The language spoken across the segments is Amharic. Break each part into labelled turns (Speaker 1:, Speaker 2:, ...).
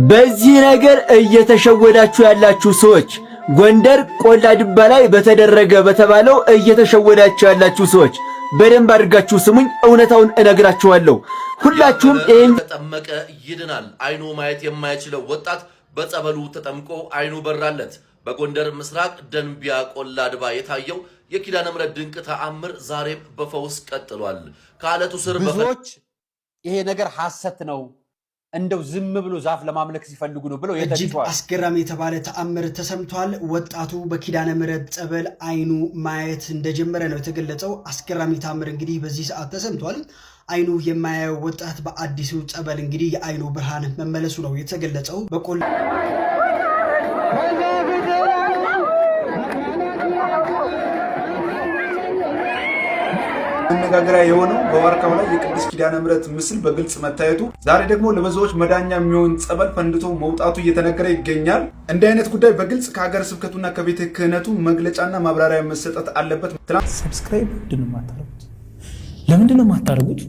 Speaker 1: በዚህ ነገር እየተሸወዳችሁ ያላችሁ ሰዎች ጎንደር ቆላ ድባ ላይ በተባለው እየተሸወዳችሁ ያላችሁ ሰዎች በደንብ አድርጋችሁ ስሙኝ፣ እውነታውን እነግራችኋለሁ። ሁላችሁም
Speaker 2: ተጠመቀ ይድናል። አይኑ ማየት የማይችለው ወጣት በጸበሉ ተጠምቆ አይኑ በራለት። በጎንደር ምስራቅ ደንቢያ ቆላ ድባ የታየው የኪዳነ ምሕረት ድንቅ ተአምር ዛሬም በፈውስ ቀጥሏል። ከአለቱ ስር
Speaker 3: ብዙዎች ይሄ ነገር ሐሰት ነው እንደው ዝም ብሎ ዛፍ ለማምለክ ሲፈልጉ ነው ብለው
Speaker 4: የተጨዋል። አስገራሚ የተባለ ተአምር ተሰምቷል። ወጣቱ በኪዳነ ምሕረት ጸበል አይኑ ማየት እንደጀመረ ነው የተገለጸው። አስገራሚ ተአምር እንግዲህ በዚህ ሰዓት ተሰምቷል። አይኑ የማያየው ወጣት በአዲሱ ጸበል እንግዲህ የአይኑ ብርሃን መመለሱ ነው የተገለጸው። በቆላ
Speaker 5: መነጋገሪያ የሆነው በዋርካው ላይ የቅድስት ኪዳነ ምሕረት ምስል በግልጽ መታየቱ ዛሬ ደግሞ ለብዙዎች መዳኛ የሚሆን ጸበል ፈንድቶ መውጣቱ እየተነገረ ይገኛል። እንዲህ አይነት ጉዳይ በግልጽ ከሀገረ ስብከቱና ከቤተ ክህነቱ መግለጫና ማብራሪያ መሰጠት አለበት።
Speaker 6: ሰብስክራይብ ለምንድን ነው የማታደርጉት?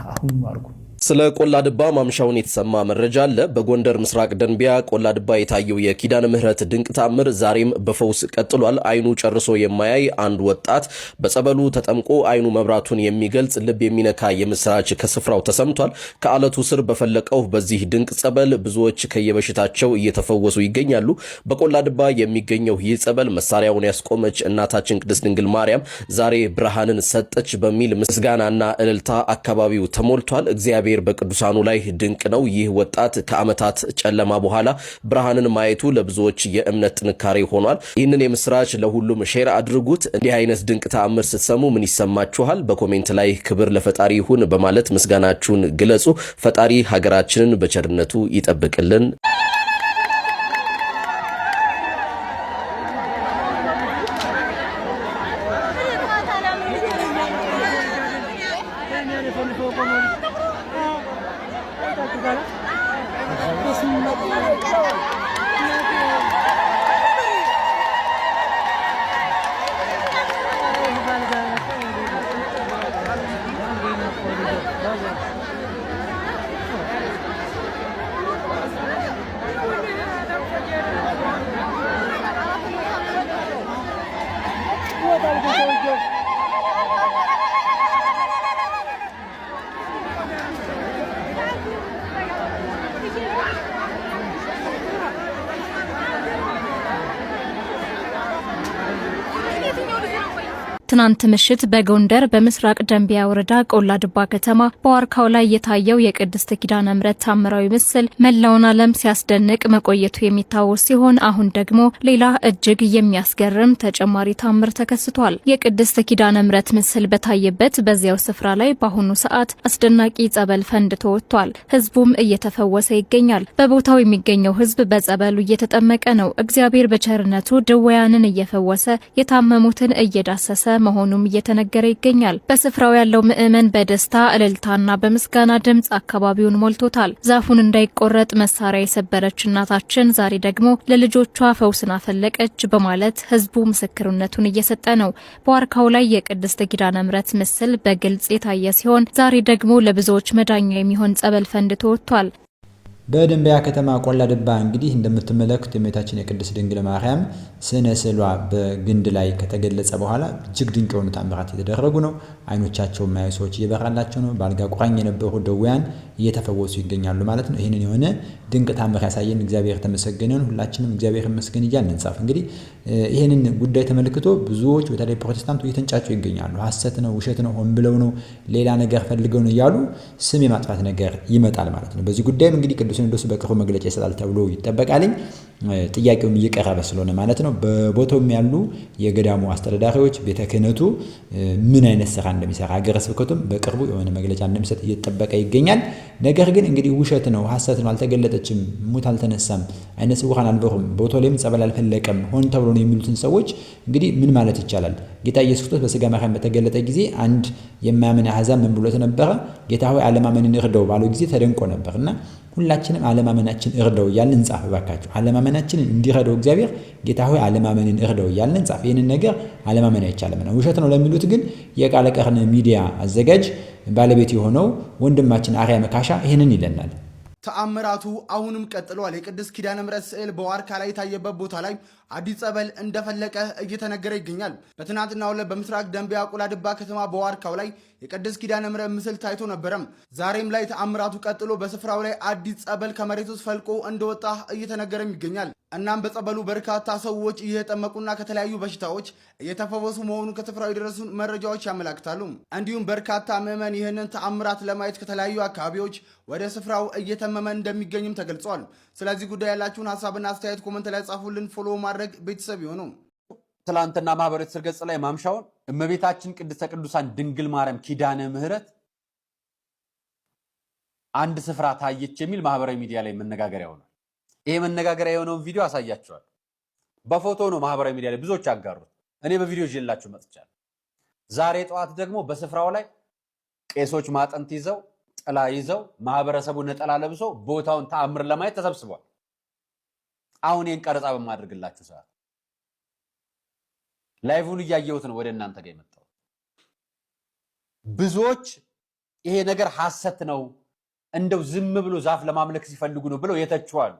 Speaker 6: አሁን አድርጉ።
Speaker 2: ስለ ቆላ ድባ ማምሻውን የተሰማ መረጃ አለ። በጎንደር ምስራቅ ደንቢያ ቆላ ድባ የታየው የኪዳነ ምሕረት ድንቅ ተአምር ዛሬም በፈውስ ቀጥሏል። አይኑ ጨርሶ የማያይ አንድ ወጣት በጸበሉ ተጠምቆ አይኑ መብራቱን የሚገልጽ ልብ የሚነካ የምስራች ከስፍራው ተሰምቷል። ከአለቱ ስር በፈለቀው በዚህ ድንቅ ጸበል ብዙዎች ከየበሽታቸው እየተፈወሱ ይገኛሉ። በቆላ ድባ የሚገኘው ይህ ጸበል መሳሪያውን ያስቆመች እናታችን ቅድስት ድንግል ማርያም ዛሬ ብርሃንን ሰጠች በሚል ምስጋናና እልልታ አካባቢው ተሞልቷል። እግዚአብሔር በቅዱሳኑ ላይ ድንቅ ነው። ይህ ወጣት ከዓመታት ጨለማ በኋላ ብርሃንን ማየቱ ለብዙዎች የእምነት ጥንካሬ ሆኗል። ይህንን የምስራች ለሁሉም ሼር አድርጉት። እንዲህ አይነት ድንቅ ተአምር ስትሰሙ ምን ይሰማችኋል? በኮሜንት ላይ ክብር ለፈጣሪ ይሁን በማለት ምስጋናችሁን ግለጹ። ፈጣሪ ሀገራችንን በቸርነቱ ይጠብቅልን።
Speaker 7: ትናንት ምሽት በጎንደር በምስራቅ ደንቢያ ወረዳ ቆላ ድባ ከተማ በዋርካው ላይ የታየው የቅድስት ኪዳነ ምሕረት ታምራዊ ምስል መላውን ዓለም ሲያስደንቅ መቆየቱ የሚታወስ ሲሆን አሁን ደግሞ ሌላ እጅግ የሚያስገርም ተጨማሪ ታምር ተከስቷል። የቅድስት ኪዳነ ምሕረት ምስል በታየበት በዚያው ስፍራ ላይ በአሁኑ ሰዓት አስደናቂ ጸበል ፈንድቶ ወጥቷል። ህዝቡም እየተፈወሰ ይገኛል። በቦታው የሚገኘው ህዝብ በጸበሉ እየተጠመቀ ነው። እግዚአብሔር በቸርነቱ ድውያንን እየፈወሰ የታመሙትን እየዳሰሰ መሆኑም እየተነገረ ይገኛል። በስፍራው ያለው ምእመን በደስታ እልልታና በምስጋና ድምጽ አካባቢውን ሞልቶታል። ዛፉን እንዳይቆረጥ መሳሪያ የሰበረች እናታችን ዛሬ ደግሞ ለልጆቿ ፈውስን አፈለቀች በማለት ህዝቡ ምስክርነቱን እየሰጠ ነው። በዋርካው ላይ የቅድስት ኪዳነ ምሕረት ምስል በግልጽ የታየ ሲሆን ዛሬ ደግሞ ለብዙዎች መዳኛ የሚሆን ጸበል ፈንድቶ ወጥቷል።
Speaker 6: በደንቢያ ከተማ ቆላ ድባ እንግዲህ እንደምትመለከቱት የእመቤታችን የቅድስት ድንግል ማርያም ስነ ስዕሏ በግንድ ላይ ከተገለጸ በኋላ እጅግ ድንቅ የሆኑ ተአምራት የተደረጉ ነው። አይኖቻቸው የማያዩ ሰዎች እየበራላቸው ነው። በአልጋ ቁራኝ የነበሩ ደዌያን እየተፈወሱ ይገኛሉ ማለት ነው። ይህንን የሆነ ድንቅ ተአምር ያሳየን እግዚአብሔር ተመሰገነን። ሁላችንም እግዚአብሔር ይመስገን እያልን እንጻፍ። እንግዲህ ይህንን ጉዳይ ተመልክቶ ብዙዎች በተለይ ፕሮቴስታንቱ እየተንጫጩ ይገኛሉ። ሐሰት ነው፣ ውሸት ነው፣ ሆን ብለው ነው፣ ሌላ ነገር ፈልገው ነው እያሉ ስም የማጥፋት ነገር ይመጣል ማለት ነው። በዚህ ጉዳይም እንግዲህ ቅዱስ ሲኖዶስ በቅርቡ መግለጫ ይሰጣል ተብሎ ይጠበቃል። ጥያቄውም እየቀረበ ስለሆነ ማለት ነው። በቦታውም ያሉ የገዳሙ አስተዳዳሪዎች ቤተ ክህነቱ ምን አይነት ስራ እንደሚሰራ ሀገረ ስብከቱም በቅርቡ የሆነ መግለጫ እንደሚሰጥ እየተጠበቀ ይገኛል። ነገር ግን እንግዲህ ውሸት ነው፣ ሐሰት ነው፣ አልተገለጠችም፣ ሙት አልተነሳም፣ አይነ ስውራን አልበሩም፣ ቦታው ላይም ጸበል አልፈለቀም ሆን ተብሎ ነው የሚሉትን ሰዎች እንግዲህ ምን ማለት ይቻላል? ጌታ ኢየሱስ ክርስቶስ በስጋ ማርያም በተገለጠ ጊዜ አንድ የማያምን አሕዛብ ምን ብሎት ነበረ? ጌታ ሆይ አለማመንን እርዳው ባለው ጊዜ ተደንቆ ነበርና ሁላችንም አለማመናችን እርዳው እያልን እንጻፍ። ባካችሁ አለማመናችንን እንዲረዳው እግዚአብሔር ጌታ ሆይ አለማመንን እርዳው እያልን እንጻፍ። ይህንን ነገር አለማመን አይቻልምና ውሸት ነው ለሚሉት ግን የቃለ ቀርን ሚዲያ አዘጋጅ ባለቤት የሆነው ወንድማችን አርያ መካሻ ይህንን ይለናል።
Speaker 8: ተአምራቱ አሁንም ቀጥሏል። የቅድስት ኪዳነ ምሕረት ስዕል በዋርካ ላይ የታየበት ቦታ ላይ አዲስ ጸበል እንደፈለቀ እየተነገረ ይገኛል። በትናንትናው ዕለት በምስራቅ ደንቢያ ቆላድባ ከተማ በዋርካው ላይ የቅድስት ኪዳነ ምሕረት ምስል ታይቶ ነበረም። ዛሬም ላይ ተአምራቱ ቀጥሎ በስፍራው ላይ አዲስ ጸበል ከመሬት ውስጥ ፈልቆ እንደወጣ እየተነገረም ይገኛል። እናም በጸበሉ በርካታ ሰዎች እየተጠመቁና ከተለያዩ በሽታዎች እየተፈወሱ መሆኑ ከስፍራው የደረሱ መረጃዎች ያመላክታሉ። እንዲሁም በርካታ ምዕመን ይህንን ተአምራት ለማየት ከተለያዩ አካባቢዎች ወደ ስፍራው እየተመመ እንደሚገኝም ተገልጿል። ስለዚህ ጉዳይ ያላችሁን ሀሳብና አስተያየት ኮመንት ላይ ጻፉልን። ፎሎ ማድረግ ቤተሰብ ይሁኑ።
Speaker 3: ትላንትና ማህበራዊ ትስስር ገጽ ላይ ማምሻውን እመቤታችን ቅድስተ ቅዱሳን ድንግል ማርያም ኪዳነ ምሕረት አንድ ስፍራ ታየች የሚል ማህበራዊ ሚዲያ ላይ መነጋገሪያ ሆኗል። ይሄ መነጋገሪያ የሆነውን ቪዲዮ አሳያችኋል። በፎቶ ነው ማህበራዊ ሚዲያ ላይ ብዙዎች ያጋሩት። እኔ በቪዲዮ ይዤላችሁ መጥቻለሁ። ዛሬ ጠዋት ደግሞ በስፍራው ላይ ቄሶች ማጠንት ይዘው ጥላ ይዘው ማህበረሰቡ ነጠላ ለብሶ ቦታውን ተአምር ለማየት ተሰብስቧል። አሁን ይሄን ቀረጻ በማድረግላችሁ ሰዓት ላይቭን እያየሁት ነው ወደ እናንተ ጋር የመጣው። ብዙዎች ይሄ ነገር ሐሰት ነው እንደው ዝም ብሎ ዛፍ ለማምለክ ሲፈልጉ ነው ብለው የተቹዋሉ።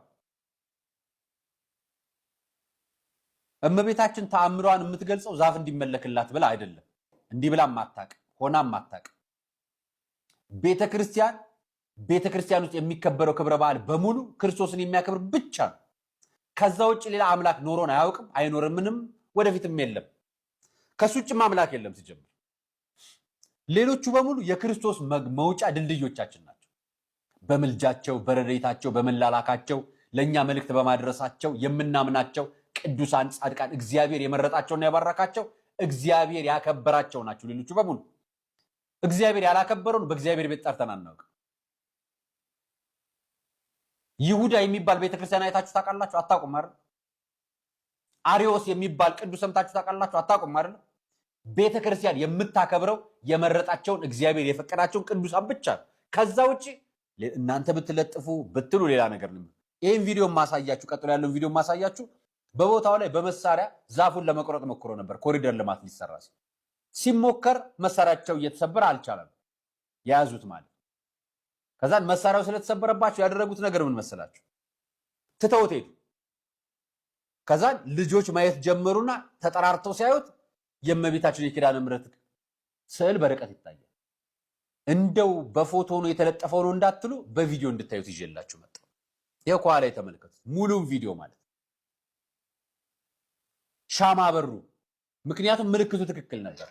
Speaker 3: እመቤታችን ተአምሯን የምትገልጸው ዛፍ እንዲመለክላት ብላ አይደለም። እንዲህ ብላ ማታቅ ሆና ማታቅ። ቤተክርስቲያን ውስጥ የሚከበረው ክብረ በዓል በሙሉ ክርስቶስን የሚያከብር ብቻ ነው። ከዛ ውጭ ሌላ አምላክ ኖሮን አያውቅም፣ አይኖርምንም፣ ወደፊትም የለም። ከሱ ውጭም አምላክ የለም ሲጀምር። ሌሎቹ በሙሉ የክርስቶስ መውጫ ድልድዮቻችን ናቸው። በምልጃቸው፣ በረድኤታቸው፣ በመላላካቸው ለኛ መልእክት በማድረሳቸው የምናምናቸው ቅዱሳን ጻድቃን እግዚአብሔር የመረጣቸውና ያባረካቸው እግዚአብሔር ያከበራቸው ናቸው። ሌሎቹ በሙሉ እግዚአብሔር ያላከበረውን በእግዚአብሔር ቤት ጠርተን አናውቅም። ይሁዳ የሚባል ቤተክርስቲያን አይታችሁ ታውቃላችሁ? አታውቁም አይደል? አሪዮስ የሚባል ቅዱስ ሰምታችሁ ታውቃላችሁ? አታውቁም አይደል? ቤተክርስቲያን የምታከብረው የመረጣቸውን እግዚአብሔር የፈቀዳቸውን ቅዱሳን ብቻ ነው። ከዛ ውጪ እናንተ ብትለጥፉ ብትሉ ሌላ ነገር ነው። ይሄን ቪዲዮ ማሳያችሁ፣ ቀጥሎ ያለውን ቪዲዮ ማሳያችሁ። በቦታው ላይ በመሳሪያ ዛፉን ለመቆረጥ ሞክሮ ነበር። ኮሪደር ልማት ሊሰራ ሲሞከር መሳሪያቸው እየተሰበረ አልቻለም የያዙት ማለት። ከዛን መሳሪያው ስለተሰበረባቸው ያደረጉት ነገር ምን መሰላችሁ? ትተውት ሄዱ። ከዛን ልጆች ማየት ጀመሩና ተጠራርተው ሲያዩት የእመቤታችን የኪዳነ ምሕረት ስዕል በርቀት ይታያል። እንደው በፎቶ ነው የተለጠፈው ነው እንዳትሉ በቪዲዮ እንድታዩት ይዤላችሁ መጣሁ። ይሄው ከኋላ የተመለከቱት ሙሉውን ቪዲዮ ማለት ሻማ በሩ። ምክንያቱም ምልክቱ ትክክል ነበር።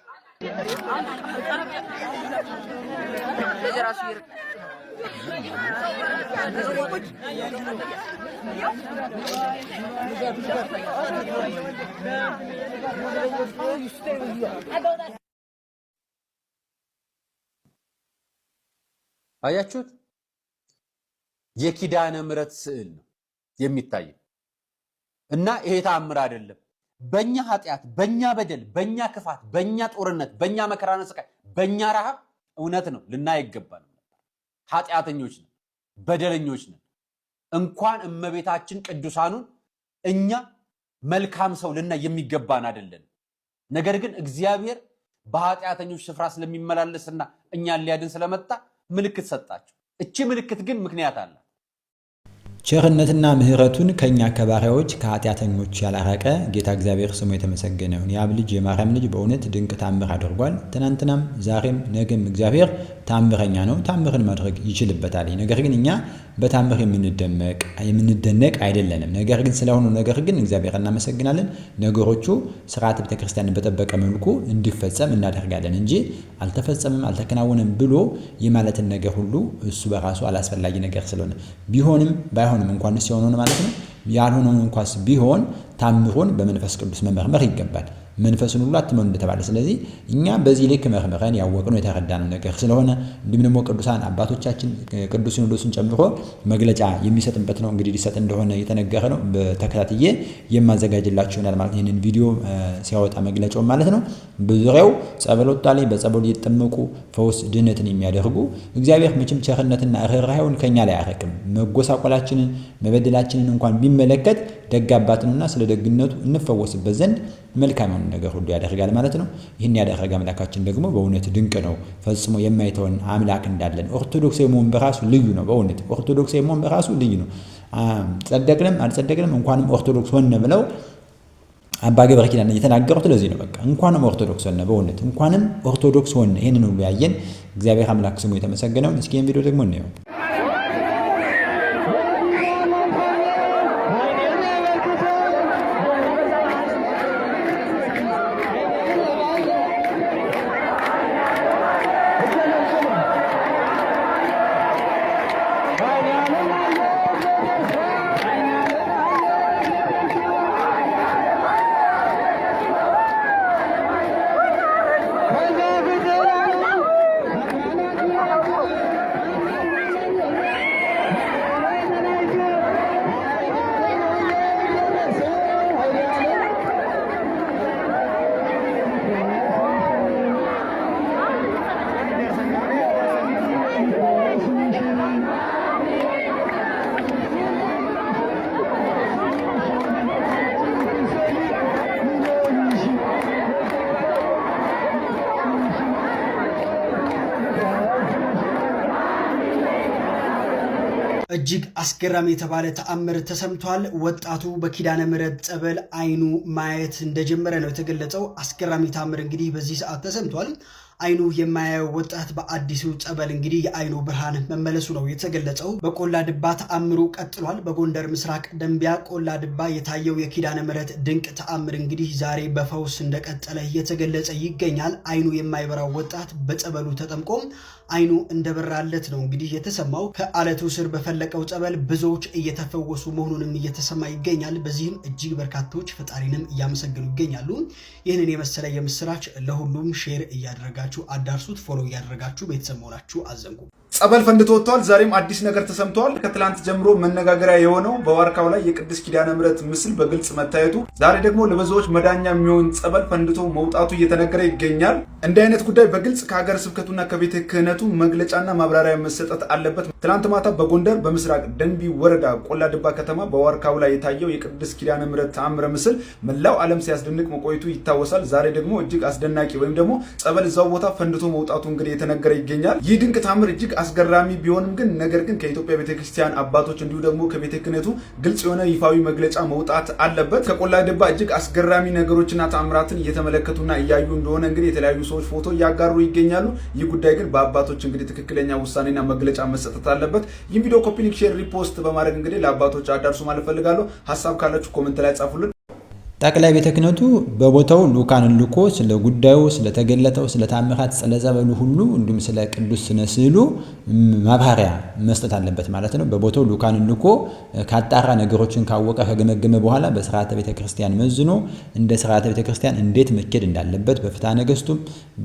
Speaker 3: አያችሁት? የኪዳነ ምሕረት ስዕል ነው የሚታየው እና ይሄ ተአምር አይደለም። በእኛ ኃጢአት፣ በእኛ በደል፣ በእኛ ክፋት፣ በእኛ ጦርነት፣ በእኛ መከራና ስቃይ፣ በእኛ ረሃብ እውነት ነው ልናይ አይገባንም ነበር። ኃጢአተኞች ነን፣ በደለኞች ነን። እንኳን እመቤታችን ቅዱሳኑን እኛ መልካም ሰው ልናይ የሚገባን አይደለን። ነገር ግን እግዚአብሔር በኃጢአተኞች ስፍራ ስለሚመላለስና እኛን ሊያድን ስለመጣ ምልክት ሰጣቸው። እቺ ምልክት ግን ምክንያት አላት።
Speaker 6: ቸርነትና ምሕረቱን ከኛ ከባሪያዎች ከኃጢአተኞች ያላራቀ ጌታ እግዚአብሔር ስሙ የተመሰገነ ይሁን። የአብ ልጅ የማርያም ልጅ በእውነት ድንቅ ታምር አድርጓል። ትናንትናም ዛሬም ነገም እግዚአብሔር ታምረኛ ነው። ታምርን ማድረግ ይችልበታል። ነገር ግን እኛ በታምር የምንደነቅ አይደለንም። ነገር ግን ስለሆኑ ነገር ግን እግዚአብሔር እናመሰግናለን። ነገሮቹ ስርዓተ ቤተክርስቲያንን በጠበቀ መልኩ እንዲፈጸም እናደርጋለን እንጂ አልተፈጸመም አልተከናወነም ብሎ የማለትን ነገር ሁሉ እሱ በራሱ አላስፈላጊ ነገር ስለሆነ ቢሆንም ባይሆንም እንኳን ሲሆን ማለት ነው ያልሆነውን እንኳን ቢሆን ታምሩን በመንፈስ ቅዱስ መመርመር ይገባል። መንፈስን ሁሉ አትመኑ እንደተባለ ስለዚህ እኛ በዚህ ልክ መርምረን ያወቅነው የተረዳነው ነገር ስለሆነ እንዲሁም ደግሞ ቅዱሳን አባቶቻችን ቅዱስ ሲኖዶስን ጨምሮ መግለጫ የሚሰጥበት ነው። እንግዲህ ሊሰጥ እንደሆነ የተነገረ ነው። በተከታትዬ የማዘጋጅላችሁ ይሆናል ማለት ይሄንን ቪዲዮ ሲያወጣ መግለጫው ማለት ነው። በዙሪያው ጸበል ወጣ ላይ በጸበሉ እየተጠመቁ ፈውስ ድህነትን የሚያደርጉ እግዚአብሔር መቼም ቸርነትና ርኅራኄውን ከኛ ላይ አያረቅም። መጎሳቆላችንን መበደላችንን እንኳን ቢመለከት ደግ አባት ነውና ስለ ደግነቱ እንፈወስበት ዘንድ መልካም ነው የማይሆን ነገር ሁሉ ያደርጋል ማለት ነው። ይህን ያደረገ አምላካችን ደግሞ በእውነት ድንቅ ነው። ፈጽሞ የማይተውን አምላክ እንዳለን ኦርቶዶክሳዊ መሆን በራሱ ልዩ ነው። በእውነት ኦርቶዶክሳዊ መሆን በራሱ ልዩ ነው። ጸደቅንም አልጸደቅንም እንኳንም ኦርቶዶክስ ሆነ ብለው አባ ገብረ ኪዳን እየተናገሩት ለዚህ ነው። በቃ እንኳንም ኦርቶዶክስ ሆነ፣ በእውነት እንኳንም ኦርቶዶክስ ሆነ። ይህንን ሁሉ ያየን እግዚአብሔር አምላክ ስሙ የተመሰገነውን። እስኪ ይህን ቪዲዮ ደግሞ እንየው።
Speaker 4: እጅግ አስገራሚ የተባለ ተአምር ተሰምቷል። ወጣቱ በኪዳነ ምሕረት ጸበል አይኑ ማየት እንደጀመረ ነው የተገለጸው። አስገራሚ ተአምር እንግዲህ በዚህ ሰዓት ተሰምቷል። አይኑ የማያየው ወጣት በአዲሱ ጸበል እንግዲህ የአይኑ ብርሃን መመለሱ ነው የተገለጸው። በቆላ ድባ ተአምሩ ቀጥሏል። በጎንደር ምስራቅ ደንቢያ ቆላ ድባ የታየው የኪዳነ ምሕረት ድንቅ ተአምር እንግዲህ ዛሬ በፈውስ እንደቀጠለ እየተገለጸ ይገኛል። አይኑ የማይበራው ወጣት በጸበሉ ተጠምቆ አይኑ እንደበራለት ነው እንግዲህ የተሰማው። ከአለቱ ስር በፈለቀው ጸበል ብዙዎች እየተፈወሱ መሆኑንም እየተሰማ ይገኛል። በዚህም እጅግ በርካቶች ፈጣሪንም እያመሰገኑ ይገኛሉ። ይህንን የመሰለ የምስራች ለሁሉም ሼር እያደረጋችሁ አዳርሱት። ፎሎ እያደረጋችሁ ቤተሰብ መሆናችሁ አዘንጉ።
Speaker 5: ጸበል ፈንድቶ ወጥቷል። ዛሬም አዲስ ነገር ተሰምቷል። ከትላንት ጀምሮ መነጋገሪያ የሆነው በዋርካው ላይ የቅድስት ኪዳነ ምሕረት ምስል በግልጽ መታየቱ፣ ዛሬ ደግሞ ለብዙዎች መዳኛ የሚሆን ጸበል ፈንድቶ መውጣቱ እየተነገረ ይገኛል። እንዲህ አይነት ጉዳይ በግልጽ ከሀገረ ስብከቱና ከቤተ ክህነቱ መግለጫና ማብራሪያ መሰጠት አለበት። ትላንት ማታ በጎንደር በምስራቅ ደንቢ ወረዳ ቆላ ድባ ከተማ በዋርካው ላይ የታየው የቅድስት ኪዳነ ምሕረት ተአምረ ምስል መላው ዓለም ሲያስደንቅ መቆየቱ ይታወሳል። ዛሬ ደግሞ እጅግ አስደናቂ ወይም ደግሞ ጸበል እዛው ቦታ ፈንድቶ መውጣቱ እንግዲህ የተነገረ ይገኛል። ይህ ድንቅ ተአምር እጅግ አስገራሚ ቢሆንም ግን ነገር ግን ከኢትዮጵያ ቤተክርስቲያን አባቶች እንዲሁ ደግሞ ከቤተ ክህነቱ ግልጽ የሆነ ይፋዊ መግለጫ መውጣት አለበት። ከቆላ ድባ እጅግ አስገራሚ ነገሮችና ተአምራትን እየተመለከቱና እያዩ እንደሆነ እንግዲህ የተለያዩ ሰዎች ፎቶ እያጋሩ ይገኛሉ። ይህ ጉዳይ ግን በአባቶች እንግዲህ ትክክለኛ ውሳኔና መግለጫ መሰጠት አለበት። ይህን ቪዲዮ ኮፒ ሊንክ፣ ሼር፣ ሪፖስት በማድረግ እንግዲህ ለአባቶች አዳርሱ ማለት ፈልጋለሁ። ሀሳብ ካላችሁ ኮሜንት ላይ ጻፉልን።
Speaker 6: ጠቅላይ ቤተ ክህነቱ በቦታው ልኡካን ልኮ ስለ ጉዳዩ ስለተገለጠው ስለ ታምራት ስለ ጸበሉ ሁሉ እንዲሁም ስለ ቅዱስ ስነ ስዕሉ ማብራሪያ መስጠት አለበት ማለት ነው። በቦታው ልኡካን ልኮ ካጣራ ነገሮችን ካወቀ ከገመገመ በኋላ በስርዓተ ቤተክርስቲያን መዝኖ እንደ ስርዓተ ቤተክርስቲያን እንዴት መኬድ እንዳለበት በፍትሐ ነገሥቱም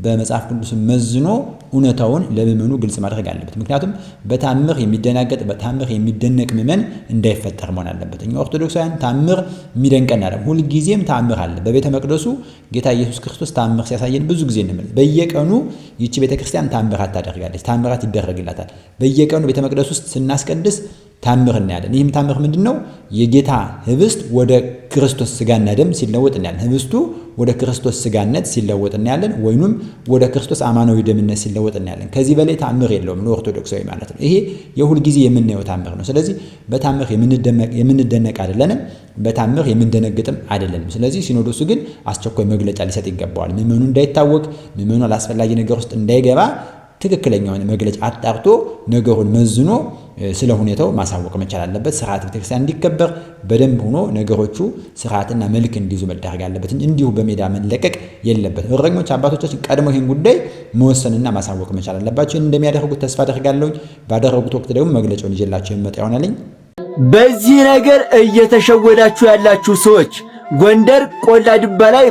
Speaker 6: በመጽሐፍ ቅዱስ መዝኖ እውነታውን ለምእመኑ ግልጽ ማድረግ አለበት። ምክንያቱም በታምር የሚደናገጥ በታምር የሚደነቅ ምእመን እንዳይፈጠር መሆን አለበት። እኛ ኦርቶዶክሳውያን ታምር የሚደንቀን አይደለም። ሁል ጊዜም ታምር አለ። በቤተ መቅደሱ ጌታ ኢየሱስ ክርስቶስ ታምር ሲያሳየን ብዙ ጊዜ እንመለከታለን። በየቀኑ ይቺ ቤተክርስቲያን ታምራት ታደርጋለች፣ ታምራት ይደረግላታል። በየቀኑ ቤተ መቅደስ ውስጥ ስናስቀድስ ታምር እናያለን። ይህም ታምር ምንድነው? የጌታ ህብስት ወደ ክርስቶስ ስጋና ደም ሲለወጥ እናያለን። ህብስቱ ወደ ክርስቶስ ስጋነት ሲለወጥ እናያለን። ወይኑም ወደ ክርስቶስ አማናዊ ደምነት ሲለወጥ እናያለን። ከዚህ በላይ ታምር የለውም ለኦርቶዶክሳዊ ማለት ነው። ይሄ የሁል ጊዜ የምናየው ታምር ነው። ስለዚህ በታምር የምንደነቅ አይደለንም፣ በታምር የምንደነግጥም አይደለንም። ስለዚህ ሲኖዶሱ ግን አስቸኳይ መግለጫ ሊሰጥ ይገባዋል። ምእመኑ እንዳይታወቅ፣ ምእመኑ አላስፈላጊ ነገር ውስጥ እንዳይገባ ትክክለኛውን መግለጫ አጣርቶ ነገሩን መዝኖ ስለ ሁኔታው ማሳወቅ መቻል አለበት። ስርዓት ቤተክርስቲያን እንዲከበር በደንብ ሆኖ ነገሮቹ ስርዓትና መልክ እንዲይዙ መደረግ አለበት እንጂ እንዲሁ በሜዳ መለቀቅ የለበት። እረኞች አባቶቻችን ቀድሞ ይህን ጉዳይ መወሰንና ማሳወቅ መቻል አለባቸው። እንደሚያደርጉት ተስፋ አደርጋለሁ። ባደረጉት ወቅት ደግሞ መግለጫውን ይዤላችሁ የመጣ ይሆናልኝ።
Speaker 1: በዚህ ነገር እየተሸወዳችሁ ያላችሁ ሰዎች ጎንደር ቆላ ድባ ላይ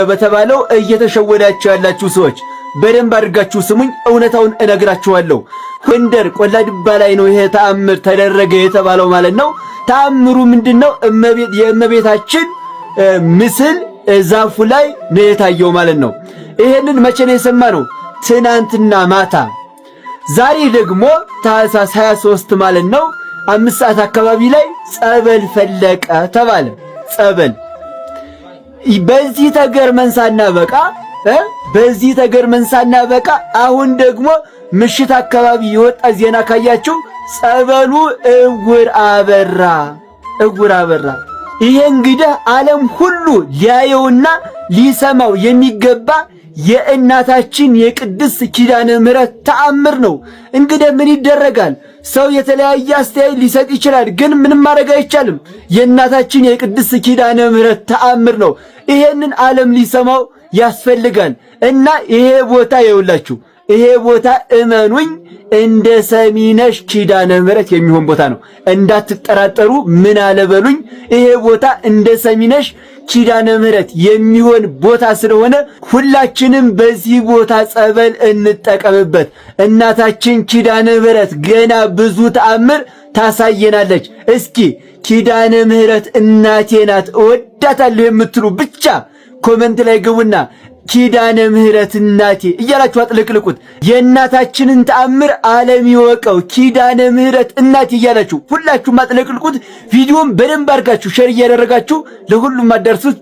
Speaker 1: በተባለው እየተሸወዳችሁ ያላችሁ ሰዎች በደንብ አድርጋችሁ ስሙኝ፣ እውነታውን እነግራችኋለሁ። ጎንደር ቆላ ድባ ላይ ነው ይሄ ተአምር ተደረገ የተባለው ማለት ነው። ተአምሩ ምንድነው? የእመቤታችን ምስል ዛፉ ላይ ነው የታየው ማለት ነው። ይሄንን መቼ ነው የሰማነው? ትናንትና ማታ። ዛሬ ደግሞ ታኅሳስ 23 ማለት ነው 5 ሰዓት አካባቢ ላይ ጸበል ፈለቀ ተባለ። ጸበል በዚህ ተገርመን ሳናበቃ አሁን ደግሞ ምሽት አካባቢ የወጣ ዜና ካያችሁ ጸበሉ እውር አበራ። ይሄ እንግዲህ ዓለም ሁሉ ሊያየውና ሊሰማው የሚገባ የእናታችን የቅድስት ኪዳነ ምሕረት ተአምር ነው። እንግዲህ ምን ይደረጋል? ሰው የተለያየ አስተያየት ሊሰጥ ይችላል፣ ግን ምንም ማድረግ አይቻልም። የእናታችን የቅድስት ኪዳነ ምሕረት ተአምር ነው። ይሄንን ዓለም ሊሰማው ያስፈልጋል እና ይሄ ቦታ ይውላችሁ፣ ይሄ ቦታ እመኑኝ እንደ ሰሚነሽ ኪዳነ ምሕረት የሚሆን ቦታ ነው። እንዳትጠራጠሩ። ምን አለበሉኝ። ይሄ ቦታ እንደ ሰሚነሽ ኪዳነ ምሕረት የሚሆን ቦታ ስለሆነ ሁላችንም በዚህ ቦታ ጸበል እንጠቀምበት። እናታችን ኪዳነ ምሕረት ገና ብዙ ተአምር ታሳየናለች። እስኪ ኪዳነ ምሕረት እናቴ ናት እወዳታለሁ የምትሉ ብቻ ኮመንት ላይ ግቡና ኪዳነ ምሕረት እናቴ እያላችሁ አጥልቅልቁት። የእናታችንን ተአምር ዓለም ይወቀው። ኪዳነ ምሕረት እናቴ እያላችሁ ሁላችሁም አጥልቅልቁት። ቪዲዮውን በደንብ አድርጋችሁ ሼር እያደረጋችሁ ለሁሉም አዳርሱት።